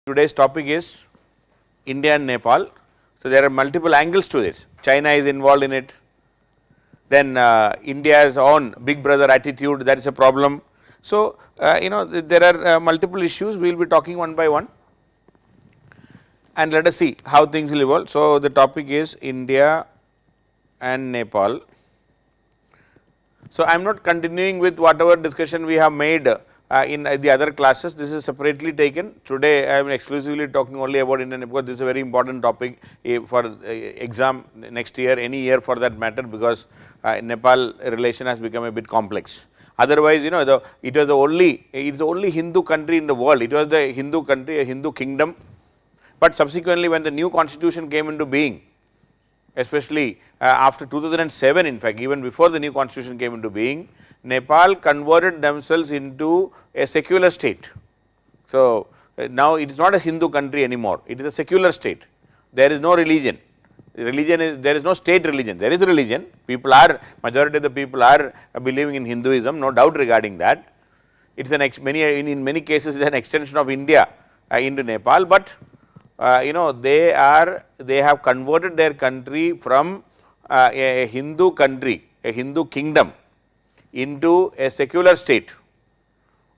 Today's topic is India and Nepal. So, there are multiple angles to this. China is involved in it, then India's own big brother attitude, that is a problem. So, there are multiple issues, we will be talking one by one and let us see how things will evolve. So, the topic is India and Nepal. So, I am not continuing with whatever discussion we have made in the other classes. This is separately taken. Today I am exclusively talking only about India, because this is a very important topic for exam next year, any year for that matter, because Nepal relation has become a bit complex. Otherwise, it was the only Hindu country in the world. It was the Hindu country, a Hindu kingdom, but subsequently when the new constitution came into being, especially after 2007, in fact even before the new constitution came into being, Nepal converted themselves into a secular state. So, now it is not a Hindu country anymore, it is a secular state. There is no religion, there is no state religion, there is a religion, majority of the people are believing in Hinduism, no doubt regarding that. It is in many cases it is an extension of India into Nepal, but they have converted their country from a Hindu country, a Hindu kingdom, into a secular state.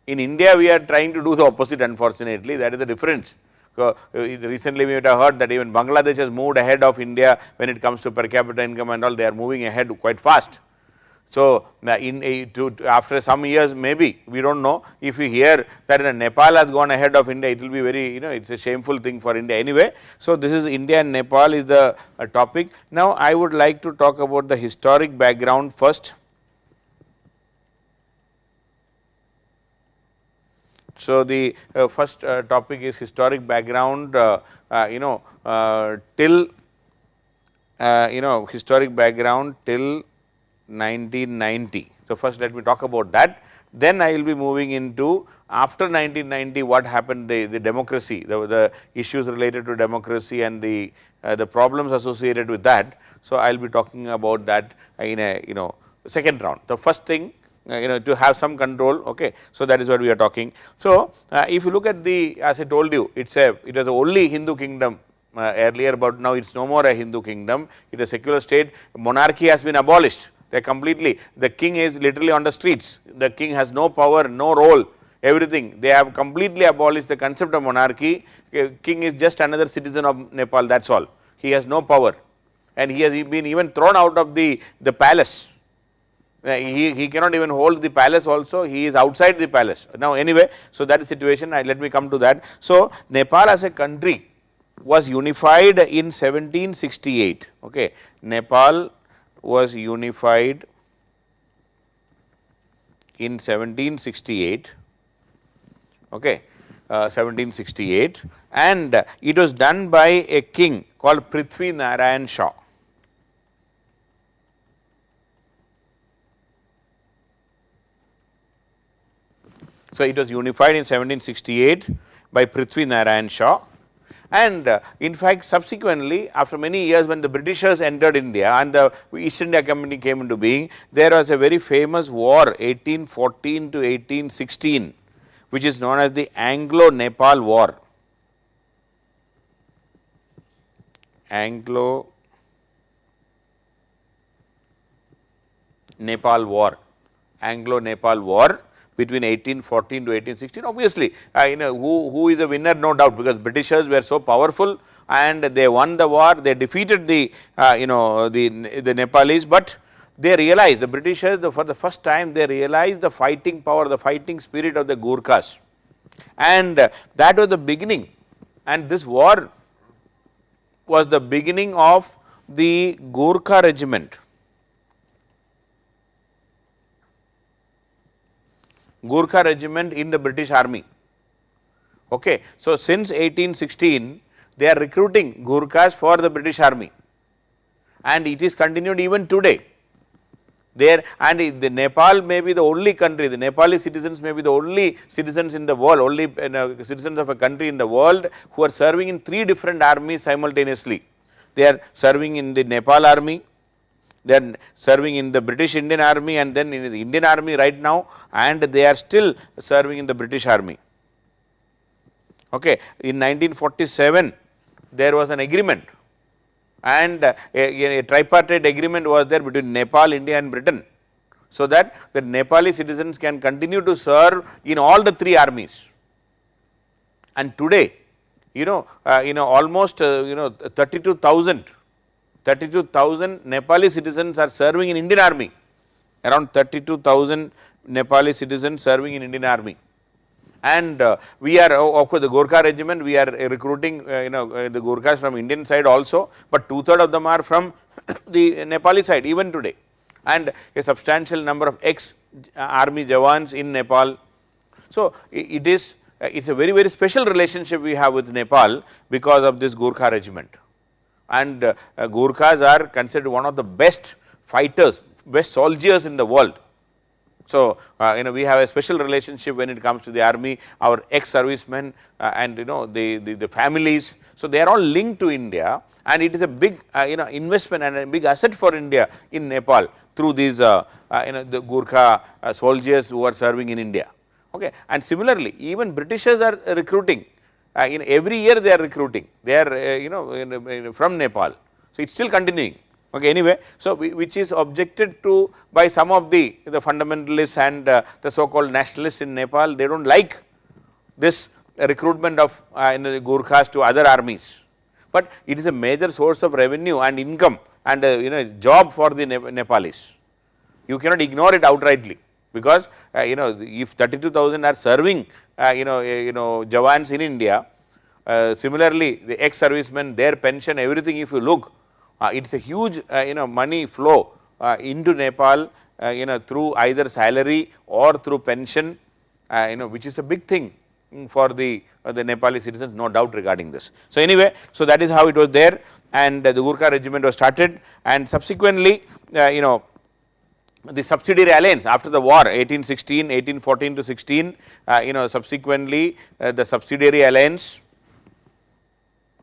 In India, we are trying to do the opposite, unfortunately, that is the difference. So, recently we might have heard that even Bangladesh has moved ahead of India when it comes to per capita income and all, they are moving ahead quite fast. So, after some years, maybe we do not know, if we hear that Nepal has gone ahead of India, it will be very, it is a shameful thing for India anyway. So, this is India and Nepal is the topic. Now, I would like to talk about the historic background first. So, the first topic is historic background, historic background till 1990. So, first let me talk about that, then I will be moving into after 1990 what happened, the democracy, the issues related to democracy and the problems associated with that. So, I will be talking about that in a second round. The first thing, to have some control, okay. So, that is what we are talking. So, if you look at as I told you, it was the only Hindu kingdom earlier, but now it is no more a Hindu kingdom, it is a secular state. Monarchy has been abolished, they completely, the king is literally on the streets, the king has no power, no role, everything, they have completely abolished the concept of monarchy. King is just another citizen of Nepal, that is all, he has no power, and he has been even thrown out of the palace. He cannot even hold the palace also, he is outside the palace. Now, anyway, so that is the situation, let me come to that. So, Nepal as a country was unified in 1768, okay. Nepal was unified in 1768, okay, 1768, and it was done by a king called Prithvi Narayan Shah. So, it was unified in 1768 by Prithvi Narayan Shah, and in fact subsequently after many years when the Britishers entered India and the East India Company came into being, there was a very famous war 1814 to 1816, which is known as the Anglo-Nepal War. Anglo-Nepal War between 1814 to 1816. Obviously, who is the winner, no doubt, because Britishers were so powerful and they won the war, they defeated the Nepalese, but they realized, the Britishers for the first time they realized the fighting power, the fighting spirit of the Gurkhas, and that was the beginning, and this war was the beginning of the Gurkha regiment. Gurkha regiment in the British army, okay. So, since 1816 they are recruiting Gurkhas for the British army, and it is continued even today there, and the Nepal may be the only country, the Nepali citizens may be the only citizens in the world, only citizens of a country in the world who are serving in 3 different armies simultaneously. They are serving in the Nepal army, then serving in the British Indian Army and then in the Indian Army right now, and they are still serving in the British Army. Okay. In 1947, there was an agreement, and a tripartite agreement was there between Nepal, India and Britain, so that the Nepali citizens can continue to serve in all the three armies. And today, almost 32,000 Nepali citizens are serving in Indian army, around 32,000 Nepali citizens serving in Indian army. And we are, of course, the Gorkha regiment, we are recruiting the Gorkhas from Indian side also, but 2/3 of them are from the Nepali side even today, and a substantial number of ex army jawans in Nepal. So, it is it's a very, very special relationship we have with Nepal because of this Gorkha regiment, and Gorkhas are considered one of the best fighters, best soldiers in the world. So, we have a special relationship when it comes to the army, our ex-servicemen and the families. So, they are all linked to India, and it is a big investment and a big asset for India in Nepal through these the Gorkha soldiers who are serving in India. Okay. And similarly, even Britishers are recruiting, every year they are recruiting, they are from Nepal. So, it is still continuing. Okay, anyway, so which is objected to by some of the fundamentalists and the so called nationalists in Nepal. They do not like this recruitment of the Gorkhas to other armies, but it is a major source of revenue and income and job for the Nepalis. You cannot ignore it outrightly, because if 32,000 are serving jawans in India, similarly the ex servicemen, their pension, everything, if you look, it is a huge money flow into Nepal through either salary or through pension, which is a big thing for the Nepali citizens, no doubt regarding this. So, anyway, so that is how it was there, and the Gorkha regiment was started, and subsequently the subsidiary alliance after the war 1816, 1814 to 16, subsequently the subsidiary alliance,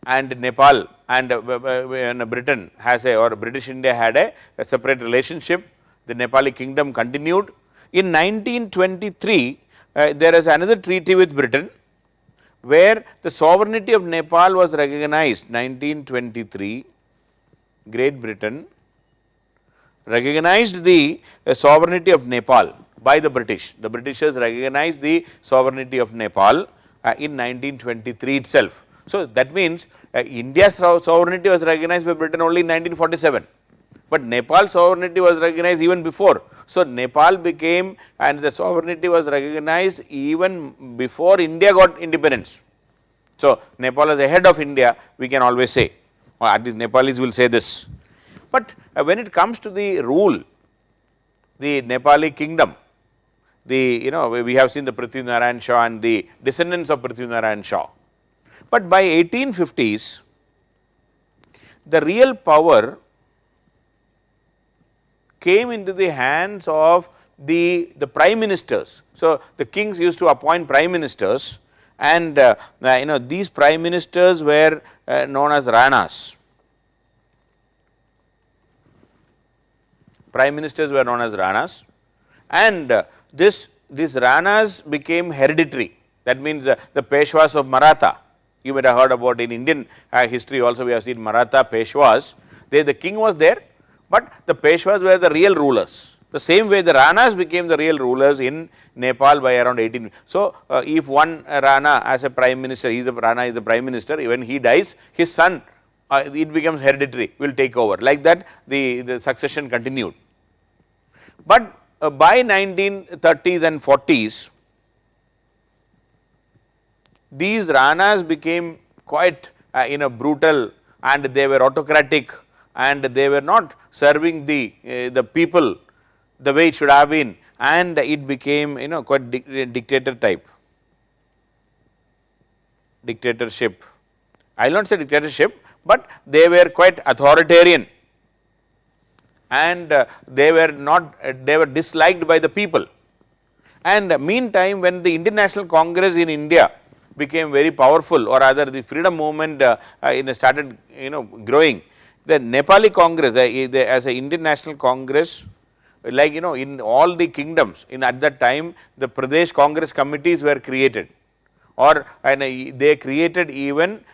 and Nepal and Britain has or British India had a separate relationship. The Nepali kingdom continued. In 1923, there is another treaty with Britain, where the sovereignty of Nepal was recognized. 1923, Great Britain recognized the sovereignty of Nepal by the British. The Britishers recognized the sovereignty of Nepal in 1923 itself. So, that means India's sovereignty was recognized by Britain only in 1947, but Nepal's sovereignty was recognized even before. So, Nepal became, and the sovereignty was recognized even before India got independence. So, Nepal is ahead of India, we can always say, or at least Nepalis will say this. But when it comes to the rule, the Nepali kingdom, we have seen the Prithvi Narayan Shah and the descendants of Prithvi Narayan Shah. But by 1850s, the real power came into the hands of the prime ministers. So, the kings used to appoint prime ministers, and these prime ministers were known as Ranas. Prime ministers were known as Ranas, and these Ranas became hereditary. That means the Peshwas of Maratha. You might have heard about in Indian history also, we have seen Maratha Peshwas. The king was there, but the Peshwas were the real rulers. The same way the Ranas became the real rulers in Nepal by around 18. So, if one Rana as a prime minister, Rana is the prime minister, when he dies, his son, it becomes hereditary, will take over. Like that, the succession continued. But by 1930s and 40s, these Ranas became quite brutal, and they were autocratic, and they were not serving the people the way it should have been, and it became quite dictator type, dictatorship. I will not say dictatorship, but they were quite authoritarian, and they were disliked by the people. And meantime, when the Indian National Congress in India became very powerful, or rather the freedom movement started growing, the Nepali Congress as a Indian National Congress, like in all the kingdoms at that time, the Pradesh Congress committees were created. or they created even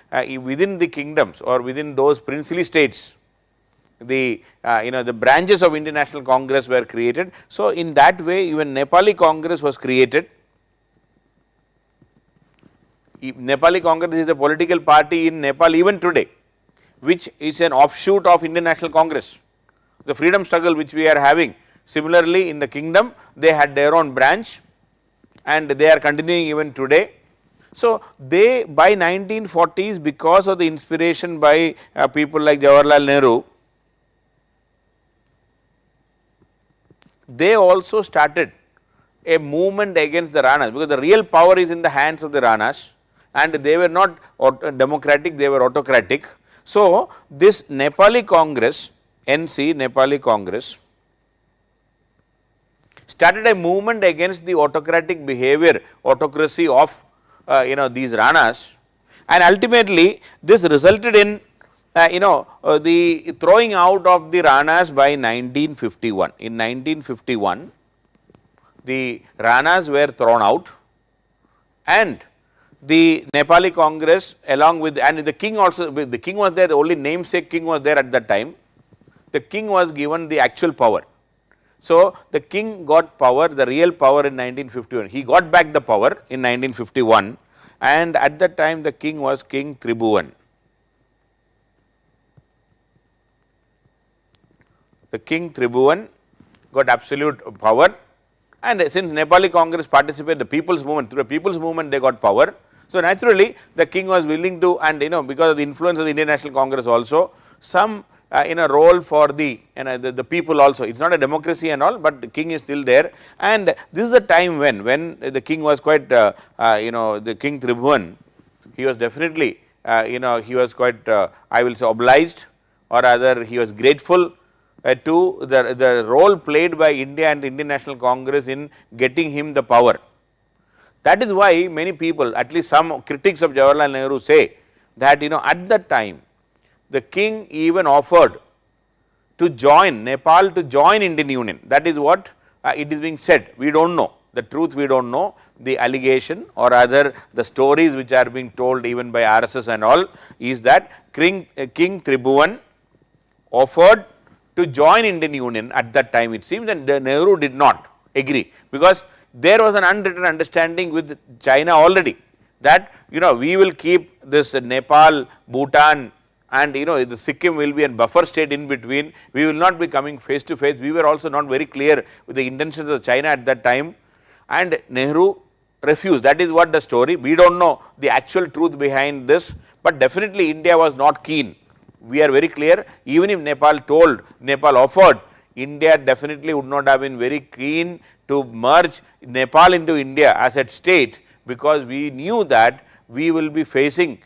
within the kingdoms or within those princely states, the the branches of Indian National Congress were created. So, in that way even Nepali Congress was created. Nepali Congress is a political party in Nepal even today, which is an offshoot of Indian National Congress. The freedom struggle which we are having, similarly in the kingdom they had their own branch and they are continuing even today. So, they by 1940s, because of the inspiration by people like Jawaharlal Nehru, they also started a movement against the Ranas, because the real power is in the hands of the Ranas and they were not democratic, they were autocratic. So, this Nepali Congress, NC Nepali Congress, started a movement against the autocratic behavior, autocracy of these Ranas, and ultimately this resulted in the throwing out of the Ranas by 1951. In 1951, the Ranas were thrown out and the Nepali Congress along with, and the king also, the king was there, the only namesake king was there at that time. The king was given the actual power. So, the king got power, the real power in 1951. He got back the power in 1951 and at that time the king was King Tribhuvan. The King Tribhuvan got absolute power, and since Nepali Congress participated the people's movement, through the people's movement they got power. So, naturally the king was willing to, and because of the influence of the Indian National Congress also, some role for the people also. It is not a democracy and all, but the king is still there, and this is the time when the king was quite the King Tribhuvan, he was definitely he was quite I will say obliged, or rather he was grateful to the role played by India and the Indian National Congress in getting him the power. That is why many people, at least some critics of Jawaharlal Nehru, say that at that time the king even offered to join Nepal, to join Indian Union. That is what it is being said. We do not know the truth, we do not know the allegation, or rather the stories which are being told even by RSS and all, is that King Tribhuvan offered to join Indian Union at that time, it seems, and Nehru did not agree, because there was an unwritten understanding with China already that we will keep this Nepal, Bhutan and the Sikkim will be a buffer state in between, we will not be coming face to face. We were also not very clear with the intentions of China at that time, and Nehru refused. That is what the story, we do not know the actual truth behind this, but definitely India was not keen. We are very clear, even if Nepal offered, India definitely would not have been very keen to merge Nepal into India as a state, because we knew that we will be facing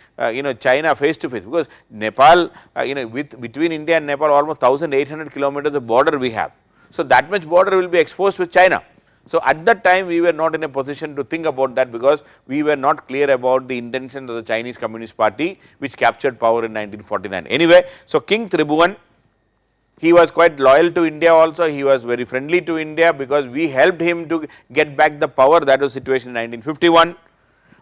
China face to face, because Nepal between India and Nepal almost 1800 kilometers of border we have. So, that much border will be exposed with China. So, at that time we were not in a position to think about that, because we were not clear about the intentions of the Chinese Communist Party, which captured power in 1949. Anyway, so King Tribhuvan, he was quite loyal to India also, he was very friendly to India, because we helped him to get back the power. That was the situation in 1951.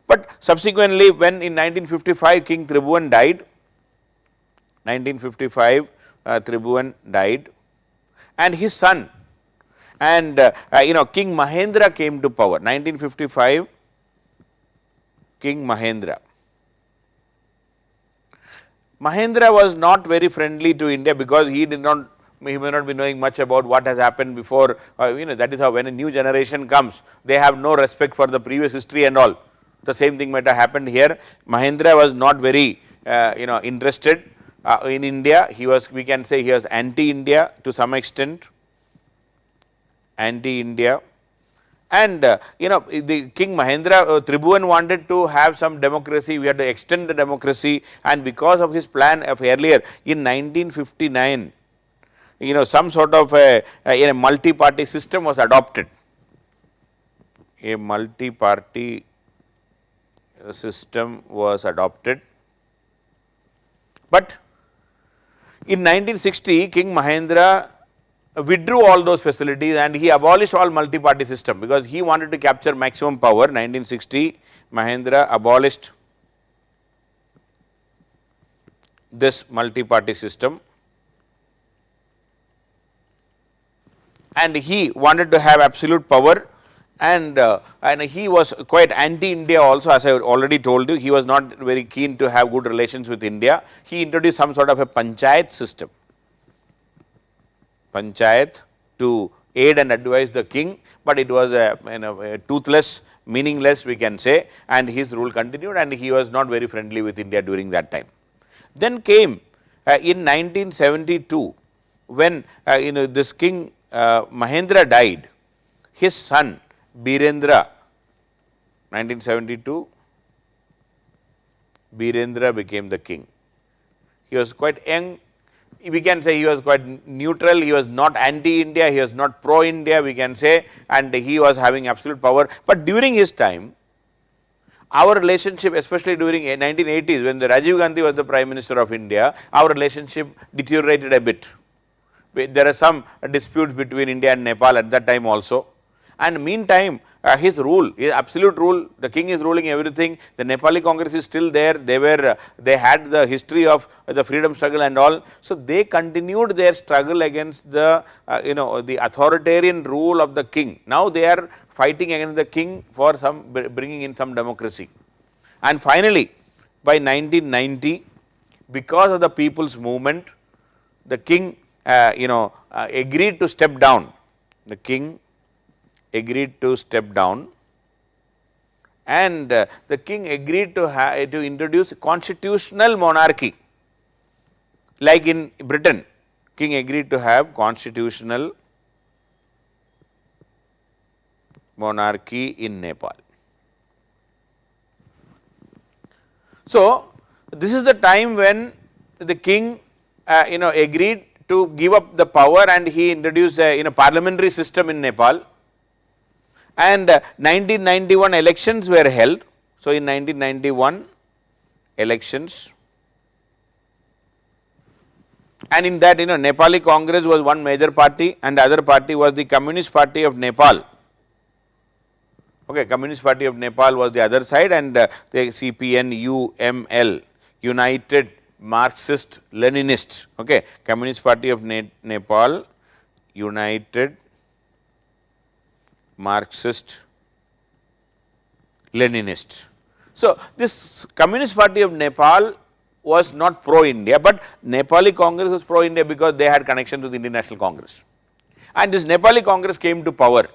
But subsequently, when in 1955 King Tribhuvan died, 1955 Tribhuvan died, and his son and King Mahendra came to power. 1955 King Mahendra. Mahendra was not very friendly to India, because he may not be knowing much about what has happened before. That is how when a new generation comes, they have no respect for the previous history and all. The same thing might have happened here. Mahendra was not very interested in India. He was, we can say, he was anti-India to some extent, anti-India. And the King Mahendra, Tribhuvan wanted to have some democracy, we had to extend the democracy, and because of his plan of earlier in 1959, some sort of a multi-party system was adopted. A multi-party system was adopted, but in 1960 King Mahendra withdrew all those facilities and he abolished all multi-party system because he wanted to capture maximum power. 1960, Mahendra abolished this multi-party system and he wanted to have absolute power, and he was quite anti-India also, as I already told you. He was not very keen to have good relations with India. He introduced some sort of a panchayat system, panchayat, to aid and advise the king, but it was a toothless, meaningless, we can say, and his rule continued and he was not very friendly with India during that time. Then came in 1972 when this king Mahendra died, his son Birendra, 1972, Birendra became the king. He was quite young, we can say he was quite neutral, he was not anti-India, he was not pro-India, we can say, and he was having absolute power. But during his time, our relationship, especially during 1980s when the Rajiv Gandhi was the Prime Minister of India, our relationship deteriorated a bit. There are some disputes between India and Nepal at that time also. And meantime, his rule, his absolute rule, the king is ruling everything. The Nepali Congress is still there. They had the history of the freedom struggle and all. So they continued their struggle against the the authoritarian rule of the king. Now they are fighting against the king for some bringing in some democracy. And finally, by 1990, because of the people's movement, the king agreed to step down. The king agreed to step down, and the king agreed to introduce constitutional monarchy, like in Britain. King agreed to have constitutional monarchy in Nepal. So this is the time when the king agreed to give up the power and he introduced a parliamentary system in Nepal, and 1991 elections were held. So in 1991 elections, and in that Nepali Congress was one major party and the other party was the Communist Party of Nepal. Okay, Communist Party of Nepal was the other side, and the CPN-UML, United Marxist Leninist, okay, Communist Party of Nepal, United Marxist Leninist. So this Communist Party of Nepal was not pro-India, but Nepali Congress was pro-India because they had connection to the Indian National Congress. And this Nepali Congress came to power,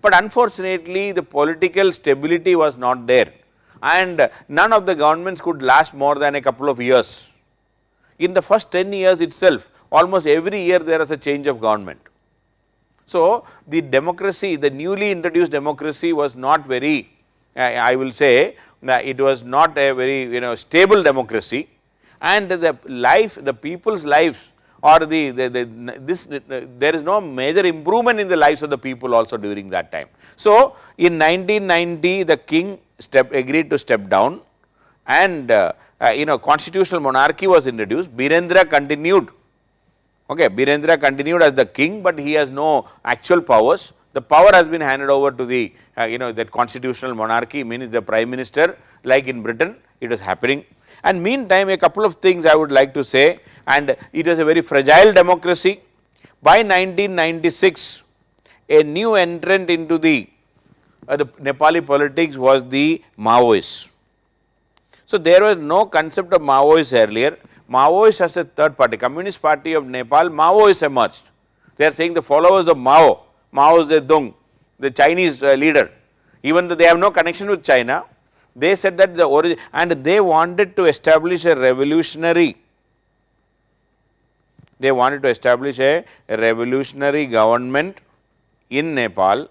but unfortunately the political stability was not there and none of the governments could last more than a couple of years. In the first 10 years itself, almost every year there is a change of government. So the democracy, the newly introduced democracy was not very, I will say, it was not a very stable democracy, and the people's lives, or there is no major improvement in the lives of the people also during that time. So in 1990 the king agreed to step down, and constitutional monarchy was introduced. Birendra continued. Okay, Birendra continued as the king, but he has no actual powers. The power has been handed over to the that constitutional monarchy, means the prime minister, like in Britain it is happening. And meantime, a couple of things I would like to say, and it was a very fragile democracy. By 1996, a new entrant into the Nepali politics was the Maoists. So there was no concept of Maoists earlier. Maoists as a third party, Communist Party of Nepal, Maoists emerged. They are saying the followers of Mao, Mao Zedong, the Chinese leader, even though they have no connection with China, they said that the origin, and they wanted to establish a revolutionary, government in Nepal,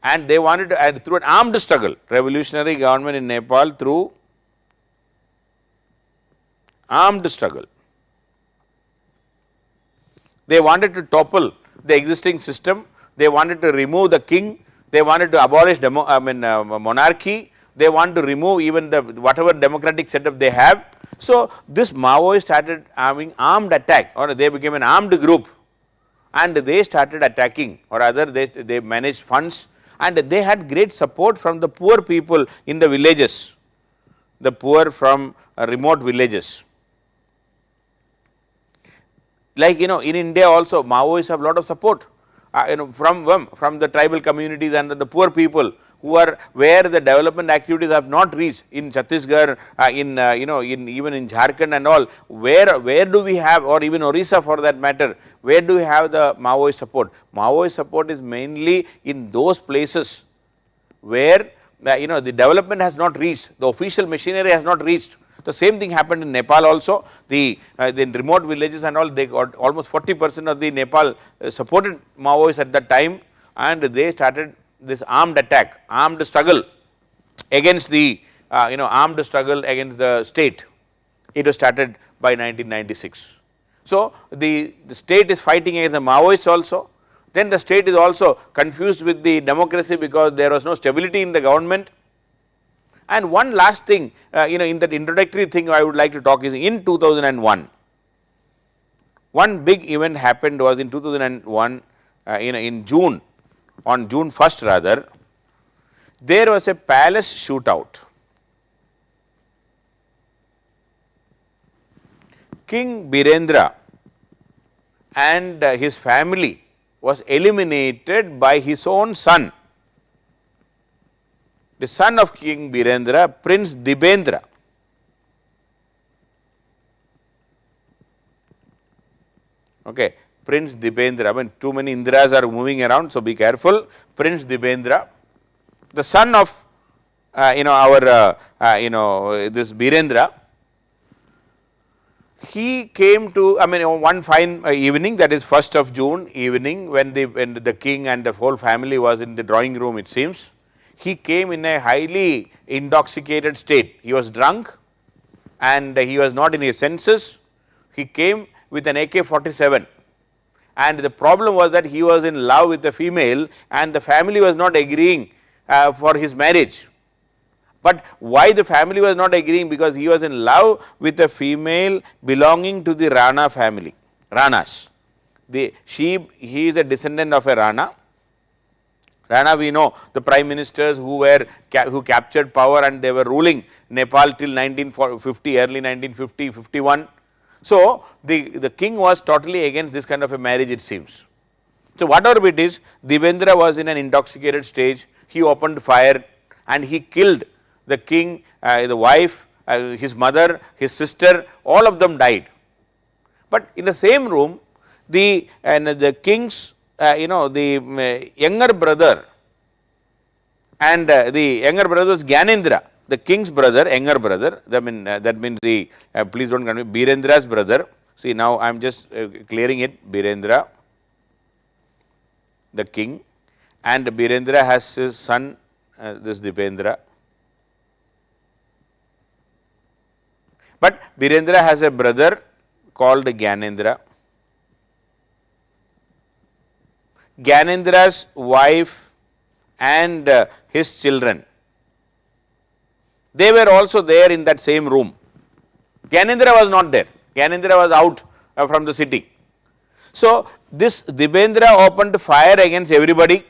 and they wanted to add through an armed struggle, revolutionary government in Nepal through armed struggle. They wanted to topple the existing system, they wanted to remove the king, they wanted to abolish monarchy, they want to remove even the whatever democratic setup they have. So this Maoist started having armed attack, or they became an armed group and they started attacking, or rather they managed funds, and they had great support from the poor people in the villages, the poor from remote villages. Like in India also Maoists have lot of support from the tribal communities and the poor people who are where the development activities have not reached in Chhattisgarh, in even in Jharkhand and all. Where do we have, or even Orissa for that matter, where do we have the Maoist support? Maoist support is mainly in those places where the development has not reached, the official machinery has not reached. The same thing happened in Nepal also. The remote villages and all, they got almost 40% of the Nepal supported Maoists at that time, and they started this armed attack, armed struggle against the armed struggle against the state. It was started by 1996. So the state is fighting against the Maoists also. Then the state is also confused with the democracy because there was no stability in the government. And one last thing, in that introductory thing I would like to talk is in 2001, one big event happened was in 2001, in June, on June 1st rather, there was a palace shootout. King Birendra and his family was eliminated by his own son. The son of King Birendra, Prince Dibendra. Okay, Prince Dibendra. I mean, too many Indras are moving around, so be careful. Prince Dibendra, the son of this Birendra. He came to, one fine evening, that is 1st of June evening, when the king and the whole family was in the drawing room, it seems. He came in a highly intoxicated state. He was drunk and he was not in his senses. He came with an AK-47, and the problem was that he was in love with a female and the family was not agreeing for his marriage. But why the family was not agreeing? Because he was in love with a female belonging to the Rana family, Ranas. He is a descendant of a Rana. Rana, we know the prime ministers who captured power and they were ruling Nepal till 1950, early 1950, 51. So the king was totally against this kind of a marriage, it seems. So whatever it is, Dibendra was in an intoxicated stage. He opened fire and he killed the king, the wife, his mother, his sister, all of them died. But in the same room, the king's the younger brother, and the younger brother was Gyanendra, the king's brother, younger brother. That means the please don't confuse Birendra's brother. See, now I am just clearing it. Birendra, the king, and Birendra has his son, this Dibendra. But Birendra has a brother called Gyanendra. Gyanendra's wife and his children, they were also there in that same room. Gyanendra was not there. Gyanendra was out from the city. So this Dibendra opened fire against everybody.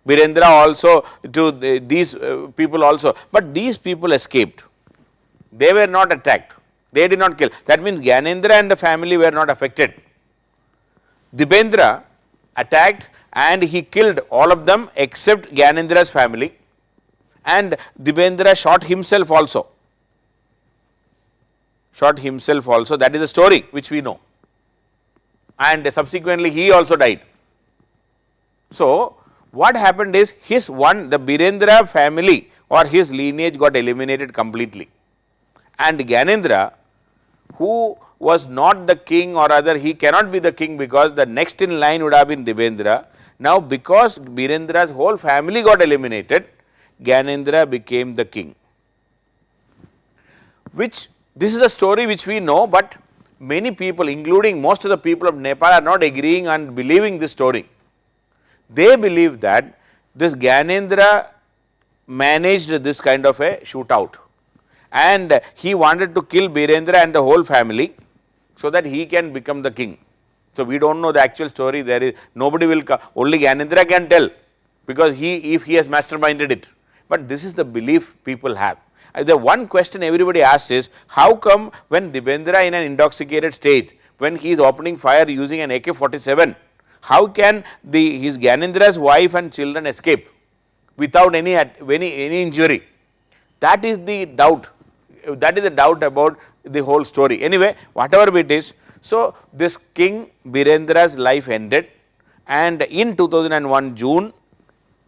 Birendra also, to these people also, but these people escaped. They were not attacked. They did not kill. That means Gyanendra and the family were not affected. Dibendra attacked and he killed all of them except Gyanendra's family, and Dibendra shot himself also. That is the story which we know, and subsequently he also died. So what happened is the Birendra family or his lineage got eliminated completely, and Gyanendra, who was not the king, or rather he cannot be the king because the next in line would have been Dibendra. Now because Birendra's whole family got eliminated, Gyanendra became the king. This is the story which we know, but many people, including most of the people of Nepal, are not agreeing and believing this story. They believe that this Gyanendra managed this kind of a shootout, and he wanted to kill Birendra and the whole family so that he can become the king. So, we do not know the actual story, there is nobody will come, only Gyanendra can tell, because if he has masterminded it, but this is the belief people have. The one question everybody asks is, how come when Dibendra in an intoxicated state, when he is opening fire using an AK-47, how can his Gyanendra's wife and children escape without any injury? That is the doubt, that is the doubt about the whole story. Anyway, whatever it is, so this King Birendra's life ended, and in 2001 June,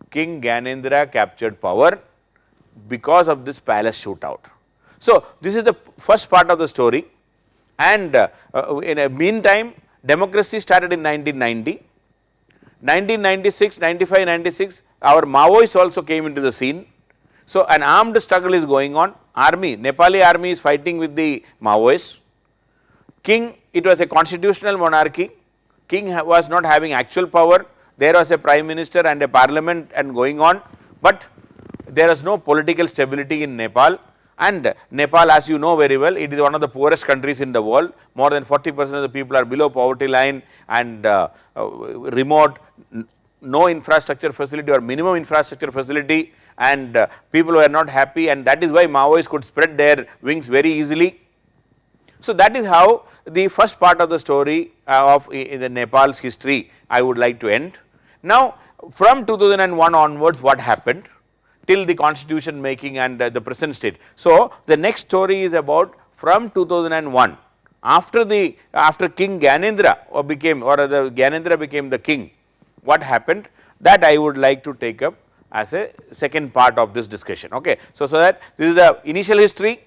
King Gyanendra captured power because of this palace shootout. So, this is the first part of the story, and in a meantime democracy started in 1990, 1996, 95, 96 our Maoists also came into the scene. So, an armed struggle is going on, Nepali army is fighting with the Maoists. King, it was a constitutional monarchy, king was not having actual power, there was a prime minister and a parliament and going on, but there is no political stability in Nepal, and Nepal, as you know very well, it is one of the poorest countries in the world, more than 40% of the people are below poverty line, and remote, no infrastructure facility or minimum infrastructure facility, and people were not happy, and that is why Maoists could spread their wings very easily. So, that is how the first part of the story of the Nepal's history I would like to end. Now, from 2001 onwards, what happened till the constitution making and the present state. So, the next story is about from 2001, after King Gyanendra became, or the Gyanendra became the king, what happened, that I would like to take up as a second part of this discussion. Okay. So, that this is the initial history.